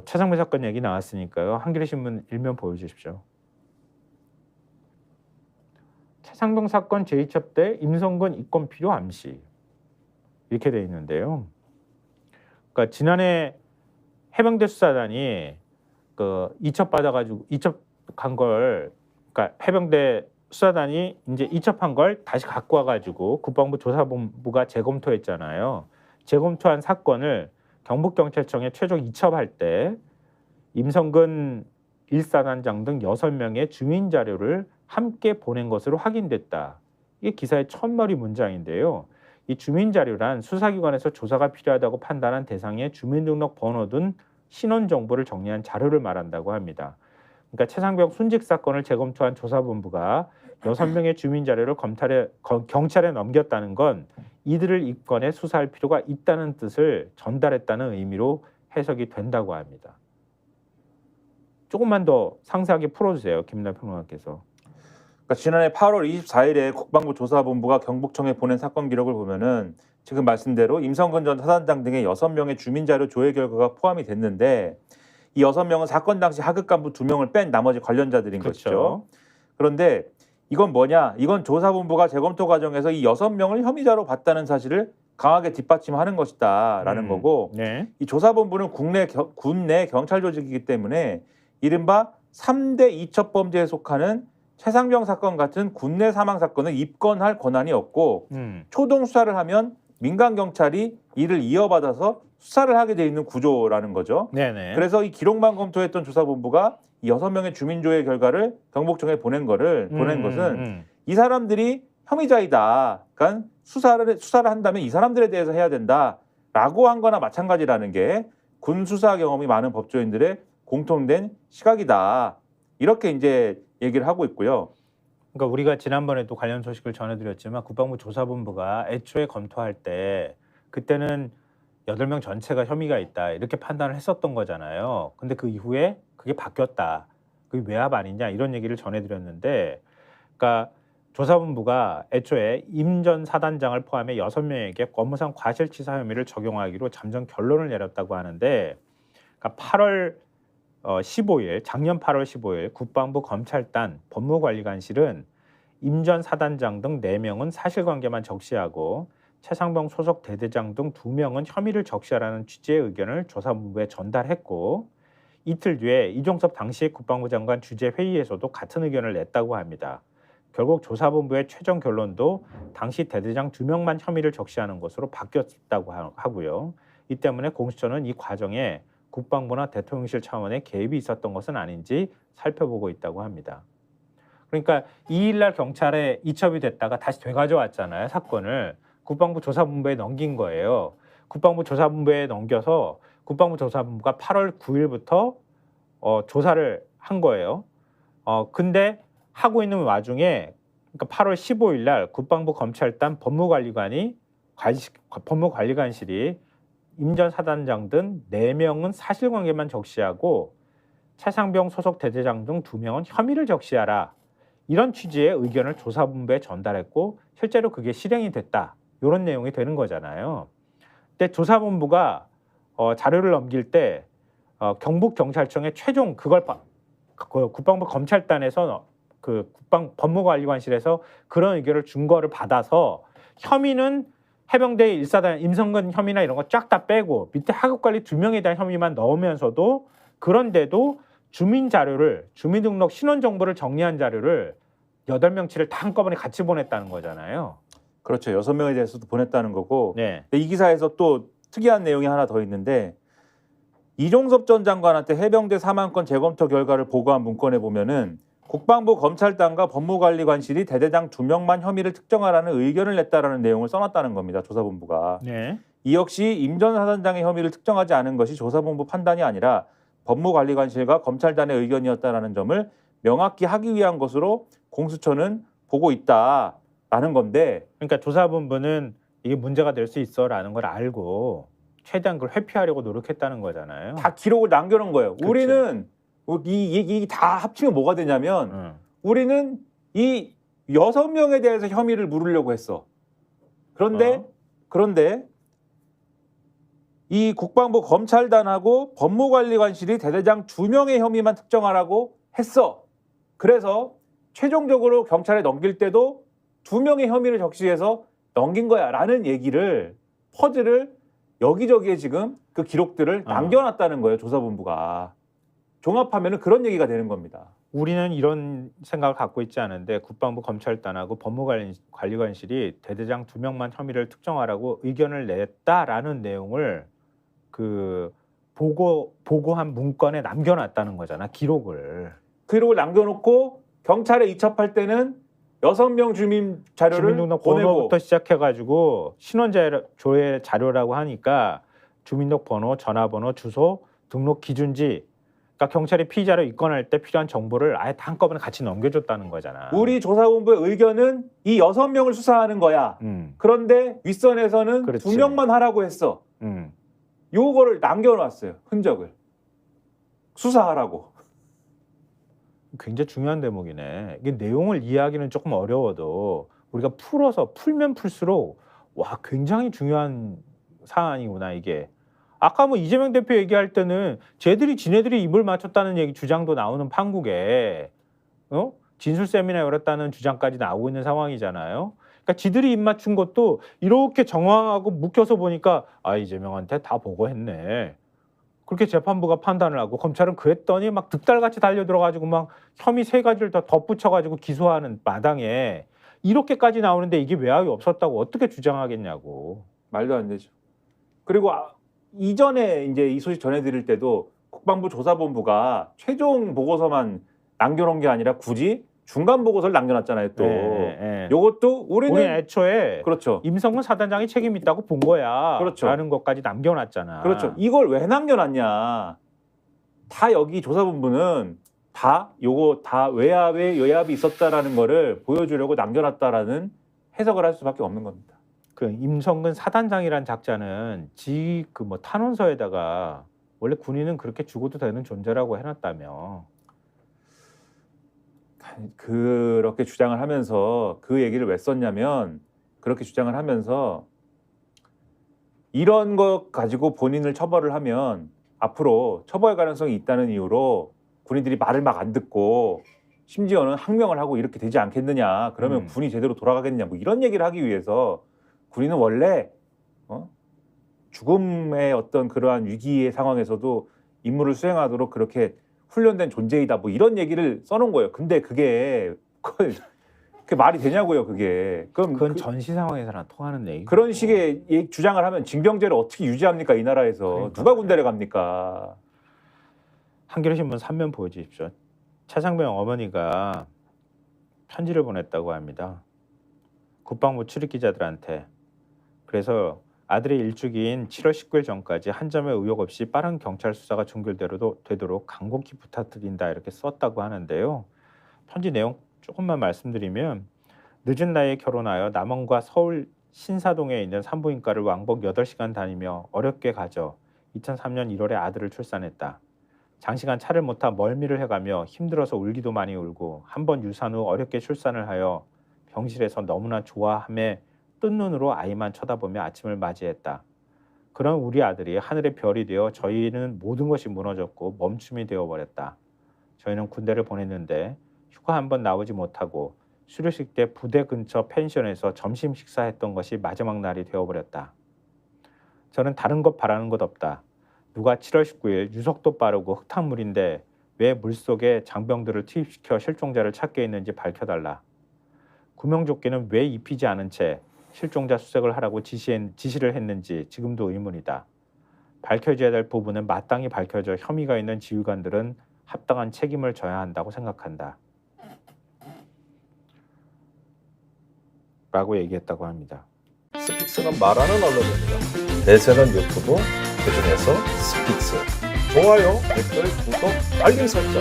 최상병 사건 얘기 나왔으니까요. 한겨레 신문 일면 보여주십시오. 최상병 사건 재이첩 때 임성근 입건 필요 암시 이렇게 돼 있는데요. 그러니까 지난해 해병대 수사단이 그 이첩 받아가지고 이첩 간 걸, 그러니까 해병대 수사단이 이제 이첩한 걸 다시 갖고 와가지고 국방부 조사본부가 재검토했잖아요. 재검토한 사건을 경북경찰청에 최종 이첩할 때 임성근 1사단장 등 6명의 주민 자료를 함께 보낸 것으로 확인됐다. 이게 기사의 첫머리 문장인데요. 이 주민 자료란 수사기관에서 조사가 필요하다고 판단한 대상의 주민등록 번호 등 신원 정보를 정리한 자료를 말한다고 합니다. 그러니까 최상병 순직 사건을 재검토한 조사본부가 6명의 주민 자료를 경찰에 넘겼다는 건 이들을 입건해 수사할 필요가 있다는 뜻을 전달했다는 의미로 해석이 된다고 합니다. 조금만 더 상세하게 풀어주세요, 김남 평론가께서. 그러니까 지난해 8월 24일에 국방부 조사본부가 경북청에 보낸 사건 기록을 보면은 지금 말씀대로 임성근 전 사단장 등의 6명의 주민자료 조회 결과가 포함이 됐는데 이 6명은 사건 당시 하급 간부 2명을 뺀 나머지 관련자들인 것이죠. 그런데 이건 뭐냐? 이건 조사본부가 재검토 과정에서 이 6명을 혐의자로 봤다는 사실을 강하게 뒷받침하는 것이다라는 거고, 네. 이 조사본부는 군내 경찰 조직이기 때문에 이른바 3대 이첩 범죄에 속하는 최상병 사건 같은 군내 사망 사건을 입건할 권한이 없고 초동 수사를 하면 민간 경찰이 이를 이어받아서 수사를 하게 돼 있는 구조라는 거죠. 네네. 그래서 이 기록만 검토했던 조사본부가 이 6명의 주민조회 결과를 경북청에 보낸 것은 이 사람들이 혐의자이다. 그러니까 수사를 한다면 이 사람들에 대해서 해야 된다라고 한 거나 마찬가지라는 게 군 수사 경험이 많은 법조인들의 공통된 시각이다. 이렇게 이제 얘기를 하고 있고요. 그러니까 우리가 지난번에도 관련 소식을 전해드렸지만 국방부 조사본부가 애초에 검토할 때 그때는 8명 전체가 혐의가 있다 이렇게 판단을 했었던 거잖아요. 근데 그 이후에 그게 바뀌었다. 그게 외압 아니냐 이런 얘기를 전해드렸는데, 그러니까 조사본부가 애초에 임 전 사단장을 포함해 6명에게 업무상 과실치사 혐의를 적용하기로 잠정 결론을 내렸다고 하는데, 그러니까 8월 15일, 작년 8월 15일 국방부 검찰단 법무관리관실은 임 전 사단장 등 4명은 사실관계만 적시하고 최상병 소속 대대장 등 2명은 혐의를 적시하라는 취지의 의견을 조사본부에 전달했고, 이틀 뒤에 이종섭 당시 국방부 장관 주재 회의에서도 같은 의견을 냈다고 합니다. 결국 조사본부의 최종 결론도 당시 대대장 2명만 혐의를 적시하는 것으로 바뀌었다고 하고요. 이 때문에 공수처는 이 과정에 국방부나 대통령실 차원의 개입이 있었던 것은 아닌지 살펴보고 있다고 합니다. 그러니까 2일날 경찰에 이첩이 됐다가 다시 되가져왔잖아요. 사건을 국방부 조사본부에 넘긴 거예요. 국방부 조사본부에 넘겨서 국방부 조사본부가 8월 9일부터 조사를 한 거예요. 근데 하고 있는 와중에 그러니까 8월 15일 날 국방부 검찰단 법무관리관실이 임 전 사단장 등 4명은 사실관계만 적시하고 최상병 소속 대대장 등 2명은 혐의를 적시하라. 이런 취지의 의견을 조사본부에 전달했고 실제로 그게 실행이 됐다. 이런 내용이 되는 거잖아요. 근데 조사본부가 자료를 넘길 때 경북경찰청의 최종 그걸 국방부 검찰단에서 그 법무관리관실에서 그런 의견을 준 거를 받아서 혐의는 해병대 1사단 임성근 혐의나 이런 거 쫙 다 빼고 밑에 하급관리 2명에 대한 혐의만 넣으면서도, 그런데도 주민등록 신원정보를 정리한 자료를 8명치를 다 한꺼번에 같이 보냈다는 거잖아요. 그렇죠. 6명에 대해서도 보냈다는 거고. 네. 이 기사에서 또 특이한 내용이 하나 더 있는데, 이종섭 전 장관한테 해병대 사망권 재검토 결과를 보고한 문건에 보면은 국방부 검찰단과 법무관리관실이 대대장 2명만 혐의를 특정하라는 의견을 냈다라는 내용을 써놨다는 겁니다. 조사본부가. 네. 이 역시 임 전 사단장의 혐의를 특정하지 않은 것이 조사본부 판단이 아니라 법무관리관실과 검찰단의 의견이었다라는 점을 명확히 하기 위한 것으로 공수처는 보고 있다라는 건데, 그러니까 조사본부는 이게 문제가 될 수 있어라는 걸 알고 최대한 그걸 회피하려고 노력했다는 거잖아요. 다 기록을 남겨놓은 거예요. 그치. 우리는 이 다 합치면 뭐가 되냐면 우리는 이 6명에 대해서 혐의를 물으려고 했어. 그런데 이 국방부 검찰단하고 법무관리관실이 대대장 2명의 혐의만 특정하라고 했어. 그래서 최종적으로 경찰에 넘길 때도 2명의 혐의를 적시해서 넘긴 거야 라는 얘기를 퍼즐을 여기저기에 지금 그 기록들을 남겨놨다는 거예요. 조사본부가. 종합하면 그런 얘기가 되는 겁니다. 우리는 이런 생각을 갖고 있지 않은데 국방부 검찰단하고 법무관리관실이 대대장 2명만 혐의를 특정하라고 의견을 냈다라는 내용을 그 보고한 문건에 남겨놨다는 거잖아. 기록을 남겨놓고 경찰에 이첩할 때는 6명 주민 자료를 주민등록 보내고 번호부터 시작해가지고 신원 조회 자료라고 하니까 주민등록 번호, 전화번호, 주소, 등록 기준지, 그러니까 경찰이 피의자로 입건할 때 필요한 정보를 아예 다 한꺼번에 같이 넘겨줬다는 거잖아. 우리 조사본부의 의견은 이 6명을 수사하는 거야. 그런데 윗선에서는 그렇지. 2명만 하라고 했어. 요거를 남겨놨어요. 흔적을. 수사하라고. 굉장히 중요한 대목이네. 이게 내용을 이해하기는 조금 어려워도 우리가 풀면 풀수록 와 굉장히 중요한 사안이구나 이게. 아까 뭐 이재명 대표 얘기할 때는 지네들이 입을 맞췄다는 얘기 주장도 나오는 판국에 진술 세미나 열었다는 주장까지 나오고 있는 상황이잖아요. 그러니까 지들이 입 맞춘 것도 이렇게 정황하고 묶여서 보니까 아 이재명한테 다 보고했네. 그렇게 재판부가 판단을 하고 검찰은 그랬더니 막 득달같이 달려들어가지고 막 혐의 3가지를 더 덧붙여가지고 기소하는 마당에 이렇게까지 나오는데 이게 외압이 없었다고 어떻게 주장하겠냐고. 말도 안 되죠. 그리고 이전에 이제 이 소식 전해드릴 때도 국방부 조사본부가 최종 보고서만 남겨놓은 게 아니라 굳이 중간 보고서를 남겨놨잖아요. 또 요것도 우리는 애초에 그렇죠. 임성근 사단장이 책임 있다고 본 거야. 그렇죠. 라는 것까지 남겨놨잖아. 그렇죠. 이걸 왜 남겨놨냐? 다 여기 조사본부는 다 요거 다 외압이 있었다라는 거를 보여주려고 남겨놨다라는 해석을 할 수밖에 없는 겁니다. 그 임성근 사단장이란 작자는 그 뭐 탄원서에다가 원래 군인은 그렇게 죽어도 되는 존재라고 해놨다며. 그렇게 주장을 하면서 그 얘기를 왜 썼냐면 그렇게 주장을 하면서 이런 것 가지고 본인을 처벌을 하면 앞으로 처벌 가능성이 있다는 이유로 군인들이 말을 막 안 듣고 심지어는 항명을 하고 이렇게 되지 않겠느냐. 그러면 군이 제대로 돌아가겠느냐. 뭐 이런 얘기를 하기 위해서 군인은 원래 죽음의 어떤 그러한 위기의 상황에서도 임무를 수행하도록 그렇게 훈련된 존재이다. 뭐 이런 얘기를 써놓은 거예요. 근데 그게 말이 되냐고요. 그건 전시 상황에서나 통하는 얘기. 그런 식의 주장을 하면 징병제를 어떻게 유지합니까? 이 나라에서. 그러니까. 누가 군대를 갑니까? 한겨레신문 3면 보여주십시오. 차상병 어머니가 편지를 보냈다고 합니다. 국방부 출입기자들한테. 그래서 아들의 일주기인 7월 19일 전까지 한 점의 의혹 없이 빠른 경찰 수사가 종결되도록 간곡히 부탁드린다 이렇게 썼다고 하는데요. 편지 내용 조금만 말씀드리면 늦은 나이에 결혼하여 남원과 서울 신사동에 있는 산부인과를 왕복 8시간 다니며 어렵게 가져 2003년 1월에 아들을 출산했다. 장시간 차를 못 타 멀미를 해가며 힘들어서 울기도 많이 울고 한 번 유산 후 어렵게 출산을 하여 병실에서 너무나 좋아함에 뜬 눈으로 아이만 쳐다보며 아침을 맞이했다. 그런 우리 아들이 하늘의 별이 되어 저희는 모든 것이 무너졌고 멈춤이 되어버렸다. 저희는 군대를 보냈는데 휴가 한 번 나오지 못하고 수료식 때 부대 근처 펜션에서 점심 식사했던 것이 마지막 날이 되어버렸다. 저는 다른 것 바라는 것 없다. 누가 7월 19일 유속도 빠르고 흙탕물인데 왜 물속에 장병들을 투입시켜 실종자를 찾게 했는지 밝혀달라. 구명조끼는 왜 입히지 않은 채 실종자 수색을 하라고 지시를 했는지 지금도 의문이다. 밝혀져야 될 부분은 마땅히 밝혀져 혐의가 있는 지휘관들은 합당한 책임을 져야 한다고 생각한다. 라고 얘기했다고 합니다. 스픽스는 말하는 언론입니다. 대세는 유튜브, 그중에서 스픽스. 좋아요, 댓글, 구독, 알림 설정.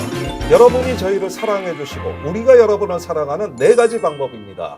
여러분이 저희를 사랑해 주시고 우리가 여러분을 사랑하는 4가지 방법입니다.